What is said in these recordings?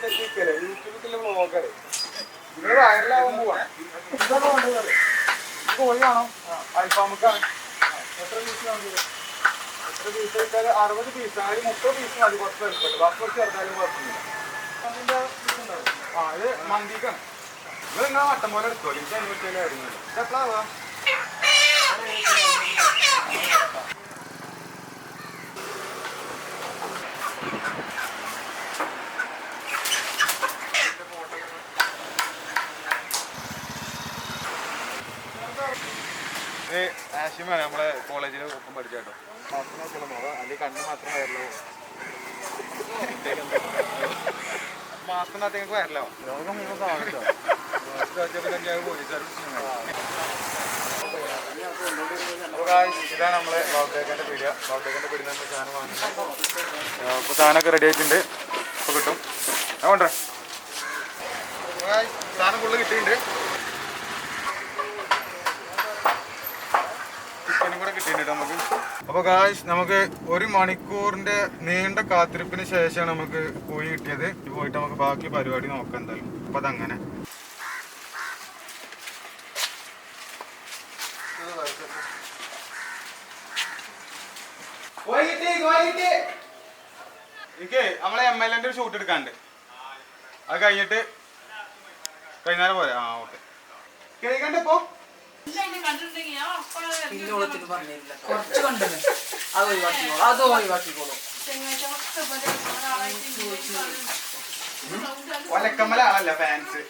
യൂട്യൂബിലെ വ്ളോഗർ നിങ്ങൾ വൈറലാവാൻ പോവാ കോഴിയാണോ അൽഫാമുക്കാണ് എത്ര പീസ് വേണ്ടത് എത്ര പീസ് വെച്ചാൽ 60 പീസ് അതിൽ 30 പീസ് മതി കുറച്ച് എടുക്കട്ടെ ബാക്കി കുറച്ച് ചേർത്താലും കുഴപ്പമില്ല അതിൻ്റെ പീസ് ഉണ്ടാവും ഇത് മന്തിക്കാണ് നിങ്ങൾ നിങ്ങളെ വട്ടം പോലെ എടുത്തോ എനിക്ക് അനുഭവിച്ചാലും കാര്യമില്ല ഇത് എപ്പോഴാവാ ആശിമാണ് നമ്മളെ കോളേജിൽ ഒപ്പം പഠിച്ച കേട്ടോ മാത്രമേ മുഖം അല്ലെങ്കിൽ കണ്ണ് മാത്രം വയറിലാവും മാസത്തിനകത്ത് ഞങ്ങൾക്ക് വയറിലാവും രോഗം മുഴുവൻ കാണട്ടോ ഇതാണ് നമ്മളെ ബാബുട്ടേക്കൻ്റെ പീടിയ ബാബുട്ടേക്കൻ്റെ പീടിയ നമ്മൾ സാധനം വാങ്ങുന്നത് അപ്പോൾ സാധനമൊക്കെ റെഡി ആയിട്ടുണ്ട് ഇപ്പോൾ കിട്ടും അതുകൊണ്ടേ സാധനം ഫുള്ള് കിട്ടിയിട്ടുണ്ട് നമുക്ക്. അപ്പോൾ ഗായ്സ് നമുക്ക് 1 മണിക്കൂറിന്റെ നീണ്ട കാത്തിരിപ്പിന് ശേഷമാണ് നമുക്ക് കോഴി കിട്ടിയത്. പോയിട്ട് നമുക്ക് ബാക്കി പരിപാടി നോക്കാം എന്തായാലും. അപ്പൊ അതങ്ങനെ എനിക്ക് നമ്മളെ MLA ഒരു ഷൂട്ട് എടുക്കാണ്ട് അത് കഴിഞ്ഞിട്ട് വൈകുന്നേരം പോരെ. ആ ഓക്കെ കേൾക്കണ്ട ഇപ്പോ കുറച്ച് കണ്ടു അത് ഒഴിവാക്കിക്കോളൂ അത് ഒഴിവാക്കിക്കോളൂ ഒലക്കമ്മല ആളല്ല ഫാൻസ്.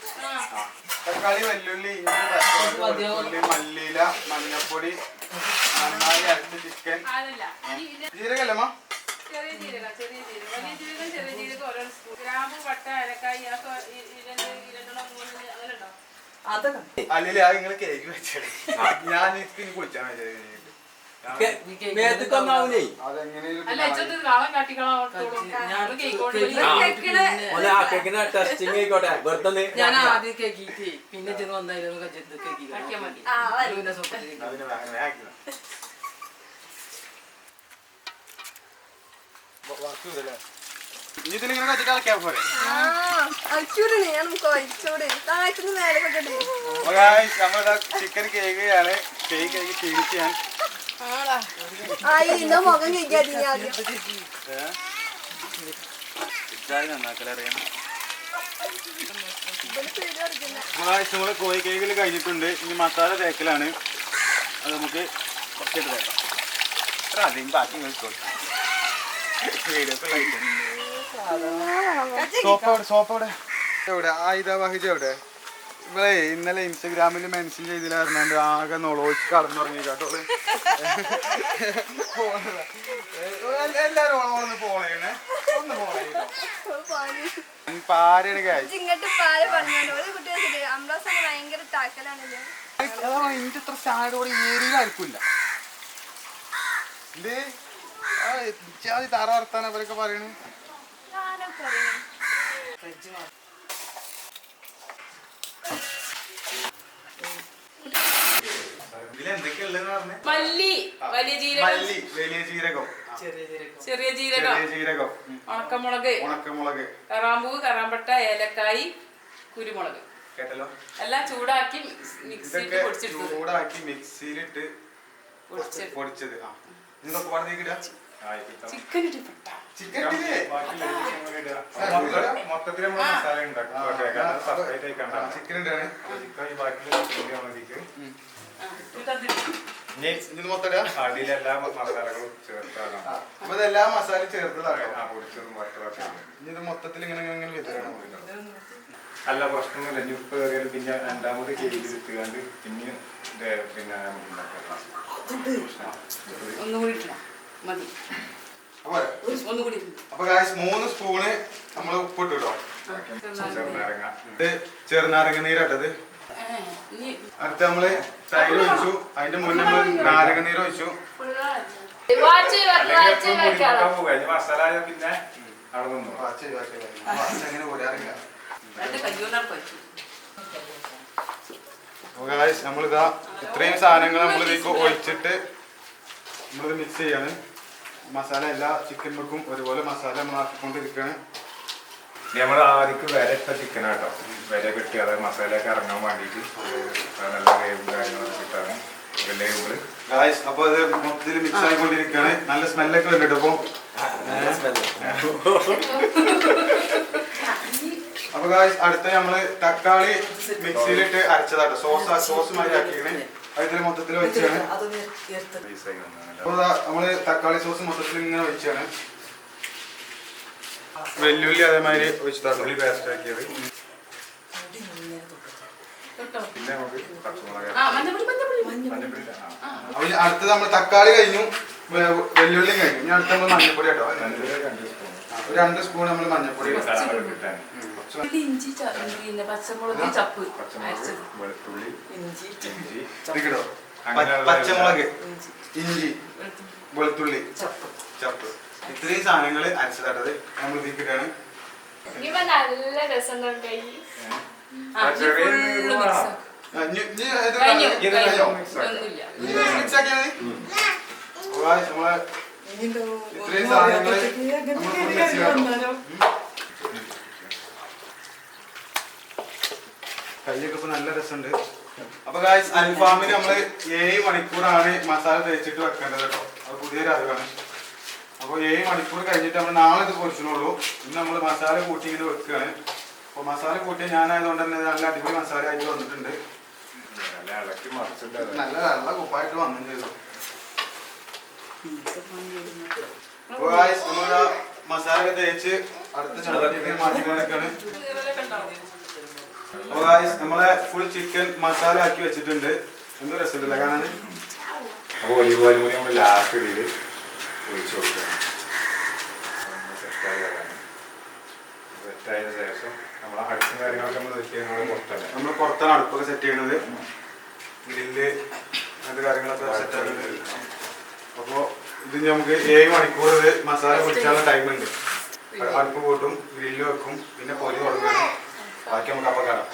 തക്കാളി വെല്ലുള്ളി ഇഞ്ചി മല്ലിയില മഞ്ഞപ്പൊടി നന്നായി അരച്ച ചിക്കൻ ജീരകല്ലമ്മ അല്ലേ അത് നിങ്ങൾ കേക്ക് വെച്ചത് ഞാൻ ഇനി കുളിച്ചാൽ ഞാൻ ആദ്യം കേക്കിട്ട് പിന്നെ ചെന്ന് വന്നായിരുന്നു ഇതിലിങ്ങനെ വെച്ചിട്ട് കളിക്കാൻ പോരെ. ചിക്കൻ കേക്കുകയാണ് കേക്ക് ക്ഷീണിച്ചാൻ നന്നാക്കലറിയാം. നമ്മള് കോഴി കേക്കിൽ കഴിഞ്ഞിട്ടുണ്ട്. ഇനി മസാല തേക്കലാണ്. അത് നമുക്ക് കുറച്ചിട്ട് തേക്കാം. അത്ര അധികം ബാക്കി കഴിച്ചോളൂ. സോപ്പോടെ എവിടെ ആയുധവാഹിജ എവിടെ ഇവിടെ ഇന്നലെ ഇൻസ്റ്റഗ്രാമിൽ മെൻഷൻ ചെയ്തില്ലായിരുന്നാണ്ട് ആകെ നൊളോച്ച് കടന്നുറങ്ങി കേട്ടോ. എല്ലാരും ഓളൊന്ന് പോണേ ഒന്ന് പോണേ പാരയാണ് ഇന്റെ ഇത്ര സ്റ്റാൻഡ് കൂടെ ഏരിയയിലായിരിക്കില്ല. ഇത് ജാതി തറ വർത്താൻ അവരൊക്കെ പറയണു. വലിയ ജീരകം ചെറിയ ജീരകം ഉണക്കമുളക് കറാമ്പൂവ് കറാമ്പട്ട ഏലക്കായി കുരുമുളക് കേട്ടല്ലോ എല്ലാം ചൂടാക്കി മിക്സിയിലിട്ട് പൊടിച്ചത്. മൊത്തത്തിൽ മസാല അടിയിലെല്ലാ മസാലകളും ചേർത്താണ്. അപ്പൊ ഇതെല്ലാ മസാലയും ചേർത്തതാണ് പൊടിച്ചതും ഇത് മൊത്തത്തിൽ ഇങ്ങനെ ഇങ്ങനെ വിതരണം. അല്ല പ്രശ്നമൊന്നുമില്ല. ഇനി ഉപ്പ് കയറിയാലും പിന്നെ രണ്ടാമത് കേക്ക് കിട്ടുകാണ്ട് പിന്നെ പിന്നെ അപ്പൊ 3 സ്പൂണ് നമ്മള് ഉപ്പിട്ട് കേട്ടോ. ചെറുനാരങ്ങ ഇത് ചെറുനാരങ്ങ നീരട്ടത്. അടുത്ത് നമ്മള് തൈര് ഒഴിച്ചു. അതിന്റെ മുന്നേ നമ്മള് നാരങ്ങ നീര് ഒഴിച്ചു. മസാല പിന്നെ അവിടെ നിന്നു എങ്ങനെ പോരാറില്ല. നമ്മളിതാ ഇത്രയും സാധനങ്ങൾ നമ്മളിതേക്ക് ഒഴിച്ചിട്ട് നമ്മളിത് മിക്സ് ചെയ്യാണ്. മസാല എല്ലാ ചിക്കൻ വെക്കും ഒരുപോലെ മസാല നമ്മൾ ആക്കിക്കൊണ്ടിരിക്കുകയാണ്. നമ്മൾ ആദ്യം വില ഇട്ട ചിക്കനാട്ടോ, വില കിട്ടി അതായത് മസാലയൊക്കെ ഇറങ്ങാൻ വേണ്ടിയിട്ട് നല്ല വേവും കാര്യങ്ങളൊക്കെ കിട്ടാണ് വേവുകള്. അപ്പൊ അത് മൊത്തത്തിൽ മിക്സ് ആയിക്കൊണ്ടിരിക്കുകയാണ്. നല്ല സ്മെല്ലൊക്കെ വരുന്നുണ്ട് ഇപ്പൊ. അപ്പൊ അടുത്ത നമ്മള് തക്കാളി മിക്സിയിലിട്ട് അരച്ചതാട്ടോ, സോസ് മാതിരി ആക്കിയാണ്. അതിൽ മൊത്തത്തിൽ വെച്ചാണ്. അപ്പൊ നമ്മള് തക്കാളി സോസ് മൊത്തത്തിൽ ഇങ്ങനെ വെച്ചാണ്. വെല്ലുള്ളി അതേമാതിരി വെച്ചതാട്ടോ, ഉള്ളി പേസ്റ്റ് ആക്കിയത്. പിന്നെ നമുക്ക് പച്ചമുളക്, അടുത്തത് നമ്മൾ തക്കാളി കഴിഞ്ഞു, വെല്ലുള്ളിയും കഴിഞ്ഞു. ഇനി അടുത്ത നമ്മൾ മഞ്ഞപ്പൊടി കേട്ടോ, 2 സ്പൂൺ നമ്മൾ മഞ്ഞപ്പൊടി, ഇഞ്ചി പച്ചമുളക് ചപ്പ്, വെളുത്തുള്ളി, ഇഞ്ചി, പച്ചമുളക്, ഇഞ്ചി, വെളുത്തുള്ളി, ചപ്പ്, ഇത്രയും സാധനങ്ങൾ അരച്ചതാട്ടത് നമ്മൾ ഇതിക്കിട്ടാണ്. നല്ല രസം ഇത്രയും സാധനങ്ങൾ കയ്യൊക്കെ ഇപ്പൊ നല്ല രസമുണ്ട്. അപ്പൊ ഗായ്സ് അൽഫാമിന് നമ്മള് 7 മണിക്കൂറാണ് മസാല തേച്ചിട്ട് വെക്കേണ്ടത് കേട്ടോ. അത് പുതിയൊരു അറിവാണ്. അപ്പോൾ 7 മണിക്കൂർ കഴിഞ്ഞിട്ട് നമ്മൾ നാളെ ഇത് പൊരിച്ചിട്ടുള്ളൂ. ഇന്ന് നമ്മൾ മസാല കൂട്ടി ഇങ്ങനെ വെക്കുകയാണ്. അപ്പോൾ മസാല കൂട്ടി ഞാനായതുകൊണ്ട് തന്നെ നല്ല അടിപൊളി മസാല ആയിട്ട് വന്നിട്ടുണ്ട്. നല്ല വെള്ള കുപ്പായിട്ട് വന്നു ചെയ്തു. അപ്പോൾ ഗായ്സ് നമ്മൾ മസാല തേച്ച് അടുത്ത ചപ്പാത്തി മാറ്റിക്കൊണ്ടിരിക്കുകയാണ്. അപ്പോൾ ഗായ്സ് നമ്മളെ ഫുൾ ചിക്കൻ മസാല ആക്കി വെച്ചിട്ടുണ്ട്. എന്തോ രസമില്ല കാണാൻ. അപ്പോൾ ഒലിവ് ഓയിൽ കൂടി നമ്മൾ ലാസ്റ്റ് ഇതിൽ ഒഴിച്ചു കൊടുക്കുകയാണ്. സെറ്റായതിനു ശേഷം നമ്മൾ അടുത്ത കാര്യങ്ങളൊക്കെ നമ്മൾ സെറ്റ് ചെയ്യുന്നത് നമ്മൾ പുറത്താണ് അടുപ്പൊക്കെ സെറ്റ് ചെയ്യുന്നത്. ഗ്രില്ല് അങ്ങനത്തെ കാര്യങ്ങളൊക്കെ സെറ്റ് ആക്കുന്നത്. അപ്പോൾ ഇത് നമുക്ക് 7 മണിക്കൂർ ഇത് മസാല പൊടിച്ചാനുള്ള ടൈമുണ്ട്. അടുപ്പ് കൂട്ടും, ഗ്രില്ല് വെക്കും, പിന്നെ പൊരി തുടങ്ങണം. ബാക്കി നമുക്ക് അപ്പം കാണാം.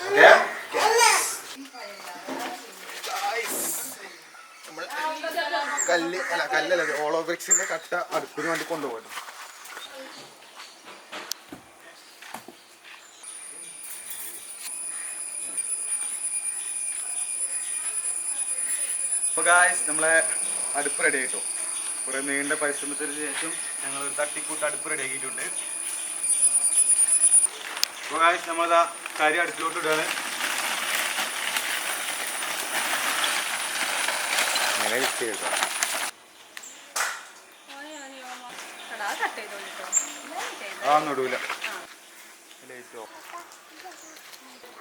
ഓക്കെ, കല്ലല്ല ഓളോബ്രിക്സിന്റെ കട്ട അടുപ്പിന് വേണ്ടി കൊണ്ടുപോകും. അപ്പോൾ ഗായ്സ് നമ്മളെ അടുപ്പ് റെഡി ആയിട്ടോ. കുറേ നീണ്ട പരിശ്രമത്തിന് ശേഷം ഞങ്ങൾ തട്ടിക്കൂട്ട് അടുപ്പ് റെഡി ആക്കിയിട്ടുണ്ട്. അപ്പോൾ ഗായ്സ് നമ്മളതാ കരി അടുപ്പിലോട്ട് ഇടുകയാണ്. ഇടൂല.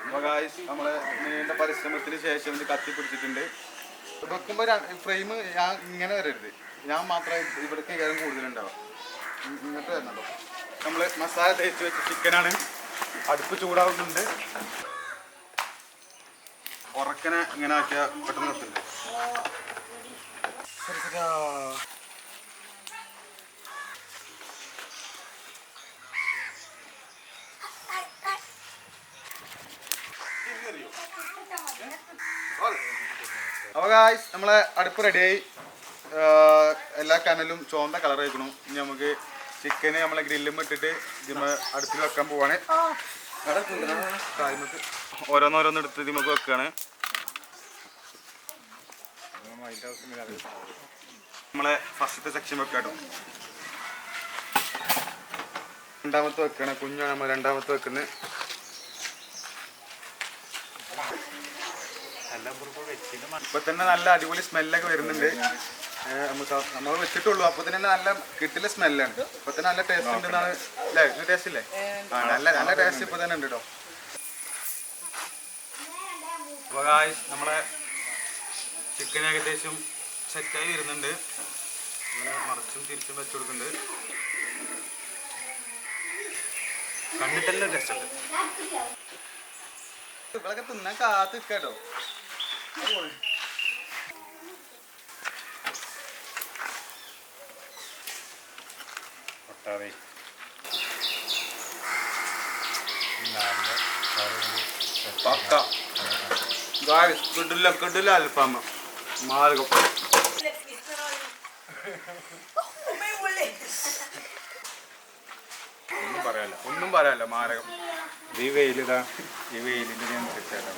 അപ്പോൾ ഗായ്സ് നമ്മളെ നീണ്ട പരിശ്രമത്തിന് ശേഷം ഇത് കത്തി പിടിച്ചിട്ടുണ്ട്. വെക്കുമ്പോൾ ഫ്രെയിം ഞാൻ ഇങ്ങനെ വരരുത്, ഞാൻ മാത്രമേ ഇവിടേക്ക് കയറും കൂടുതലുണ്ടാവുക. ഇങ്ങോട്ട് വരുന്നുണ്ടോ. നമ്മൾ മസാല തേച്ച് വെച്ച ചിക്കനാണ്. അടുപ്പ് ചൂടാവുന്നുണ്ട്. ഉറക്കനെ ഇങ്ങനെ ആക്കിയാൽ പെട്ടെന്ന് നിർത്തുന്നുണ്ട്. അപ്പോൾ ഗായ്സ് നമ്മളെ അടുപ്പ് റെഡിയായി. എല്ലാ കനലും ചുവന്ന കളർ ആയിക്കണു. ഇനി നമുക്ക് ചിക്കന് നമ്മളെ ഗ്രില്ലും ഇട്ടിട്ട് അടുപ്പിൽ വെക്കാൻ പോവാണ്. ഓരോന്നോരോന്ന് എടുത്ത് നമുക്ക് വെക്കുകയാണ്. നമ്മളെ ഫസ്റ്റത്തെ സെക്ഷൻ വെക്കാട്ടോ. രണ്ടാമത്തെ വെക്കണം. കുഞ്ഞാണ് നമ്മൾ രണ്ടാമത്തെ വെക്കുന്നത്. ഇപ്പൊ തന്നെ നല്ല അടിപൊളി സ്മെല്ലൊക്കെ വരുന്നുണ്ട്. നമ്മൾ വെച്ചിട്ടുള്ളൂ, അപ്പൊ തന്നെ നല്ല കിട്ടില്ല സ്മെല്ലാണ്. ഇപ്പൊ തന്നെ നല്ല ടേസ്റ്റ് ഉണ്ടെന്നാണ് അല്ലേ? ടേസ്റ്റ് ഇല്ലേ? നല്ല ടേസ്റ്റ് ഇപ്പൊ തന്നെ ഉണ്ട് കേട്ടോ. അപ്പൊ ഗായ്സ് നമ്മളെ ചിക്കൻ ഏകദേശം സെറ്റായി വരുന്നുണ്ട്. ഇങ്ങനെ മറിച്ചും തിരിച്ചും വെച്ചു കൊടുക്കുന്നുണ്ട്. കണ്ടിട്ടല്ലേ ടേസ്റ്റ് ഉണ്ട്. ഇവളൊക്കെ തിന്നാൻ കാത്ത് കേട്ടോ. കിടില അൽഫാമ മാർഗം. ഒന്നും പറയാൻ പറയാനില്ല, ഒന്നും പറയാനില്ല, മാരകം. ഈ വെയിലിൻ്റെ അനുസരിച്ചാണ്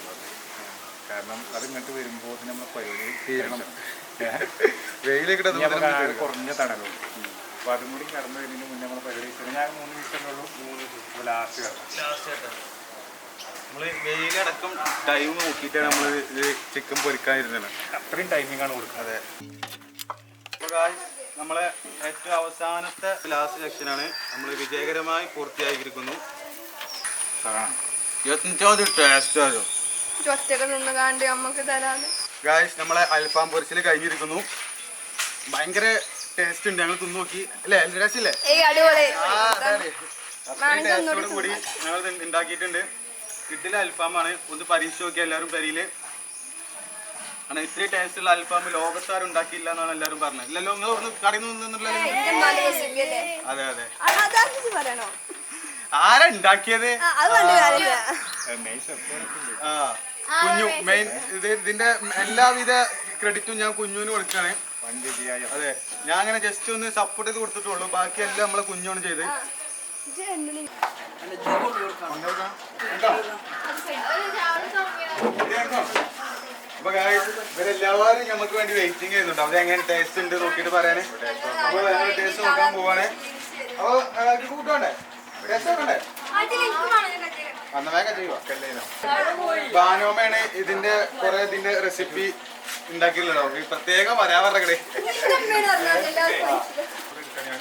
കാരണം അത് ഇങ്ങോട്ട് വരുമ്പോൾ നമ്മൾ പരിപാടി തീരണം. വെയിൽ കുറഞ്ഞ തണലുണ്ട്. അപ്പോൾ അതും കൂടി കടന്നു വരുന്നതിന് മുന്നേ നമ്മൾ പരിപാടി ഞാൻ 3 ദിവസങ്ങളുള്ളൂ. 3 ദിവസം ലാസ്റ്റ് കടന്നു. നമ്മൾ വെയിലടക്കം ടൈം നോക്കിയിട്ടാണ് നമ്മൾ ഇത് ചിക്കൻ പൊരിക്കാനിരുന്നത്. അത്രയും ടൈമിങ്ങാണ് കൊടുക്കുന്നത്. അതെ. അപ്പോൾ നമ്മളെ ഏറ്റവും അവസാനത്തെ ലാസ്റ്റ് സെക്ഷനാണ് നമ്മൾ വിജയകരമായി പൂർത്തിയാക്കിയിരിക്കുന്നു. 25 ടേസ്റ്റാണോ ഒറ്റക്ക് നിന്നുകാണ്ട് നമുക്ക് തരാതെ ഗായ്സ്, നമ്മളെ അൽഫാം പൊരിച്ചിൽ കഴിഞ്ഞിരിക്കുന്നു. ഭയങ്കര ടേസ്റ്റ് ഉണ്ട്, ഞങ്ങൾ തിന്നു നോക്കി അല്ലേ? ടേസ്റ്റ് ഇല്ലേ? അത്രയും ടേസ്റ്റോട് കൂടി ഞങ്ങൾ ഉണ്ടാക്കിയിട്ടുണ്ട്. കിഡിലെ അൽഫാമാണ്. ഒന്ന് പരീക്ഷ നോക്കിയ എല്ലാവരും പെരിയില്. കാരണം ഇത്രയും ടേസ്റ്റുള്ള അൽഫാം ലോകത്താരും ഉണ്ടാക്കിയില്ല എന്നാണ് എല്ലാവരും പറഞ്ഞത്. ഇല്ലല്ലോ, നിങ്ങൾ ഒന്ന് കടയിൽ നിന്നുള്ള. അതെ അതെ. ആരാ ഉണ്ടാക്കിയത്? കുഞ്ഞു മെയിൻ ഇതിന്റെ എല്ലാവിധ ക്രെഡിറ്റും ഞാൻ കുഞ്ഞുവിന് കൊടുക്കുകയാണ്. അതെ, ഞാൻ അങ്ങനെ ജസ്റ്റ് ഒന്ന് സപ്പോർട്ട് ചെയ്ത് കൊടുത്തിട്ടുള്ളൂ. ബാക്കി എല്ലാം നമ്മളെ കുഞ്ഞുമാണ് ചെയ്ത്. അപ്പൊ ഇവരെല്ലാവരും നമുക്ക് വേണ്ടി വെയിറ്റിംഗ് ചെയ്യുന്നുണ്ട്. അവിടെ എങ്ങനെ ടേസ്റ്റ് ഉണ്ട് നോക്കിയിട്ട് പറയാന്. അപ്പൊ ടേസ്റ്റ് നോക്കാൻ പോവാണ്. അപ്പൊ കൂട്ടണ്ടേ? ടേസ്റ്റ് നോക്കണ്ടേ? അന്ന് വേഗം ചെയ്യുക. ബാനോമയാണ് ഇതിന്റെ റെസിപ്പി ഉണ്ടാക്കിയിട്ടുണ്ടോ? പ്രത്യേകം വരാൻ പറഞ്ഞേ.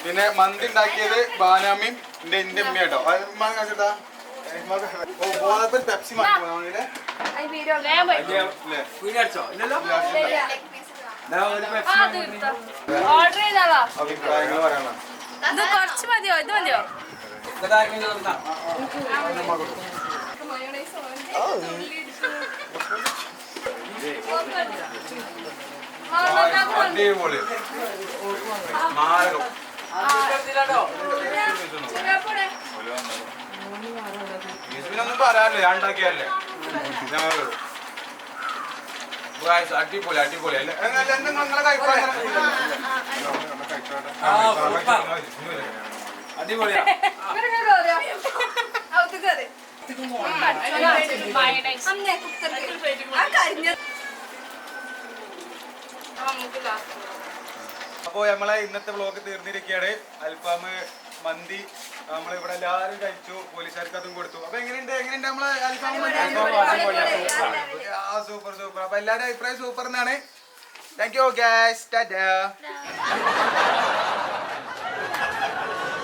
പിന്നെ മന്തി ഉണ്ടാക്കിയത് ബാനാമയും എന്റെ ഉമ്മ കേട്ടോ. പെപ്സി മാറ്റില്ലേ? ഓർഡർ ചെയ്താളാ. അഭിപ്രായങ്ങൾ പറയാനുള്ള ഇത് കുറച്ച് മതിയോ? ഇത് മതിയോ? അടിപൊളി മാരകം. ഒന്നും പറയാനില്ല, ഞാൻ ഉണ്ടാക്കിയല്ലേ. അടിപൊളി അടിപൊളി അല്ലേ? നിങ്ങളെ അഭിപ്രായം അടിപൊളിയാ. അപ്പോൾ നമ്മളെ ഇന്നത്തെ വ്ളോഗ് തീർന്നിരിക്കുകയാണ്. അൽഫാം മന്തി നമ്മളിവിടെ എല്ലാവരും കഴിച്ചു. പോലീസുകാർക്ക് അതും കൊടുത്തു. അപ്പൊ എങ്ങനെയുണ്ട് നമ്മളെ അൽഫാം? Super super. അപ്പൊ എല്ലാവരുടെ അഭിപ്രായം സൂപ്പർ എന്നാണ്. Thank you guys. ടാറ്റാ.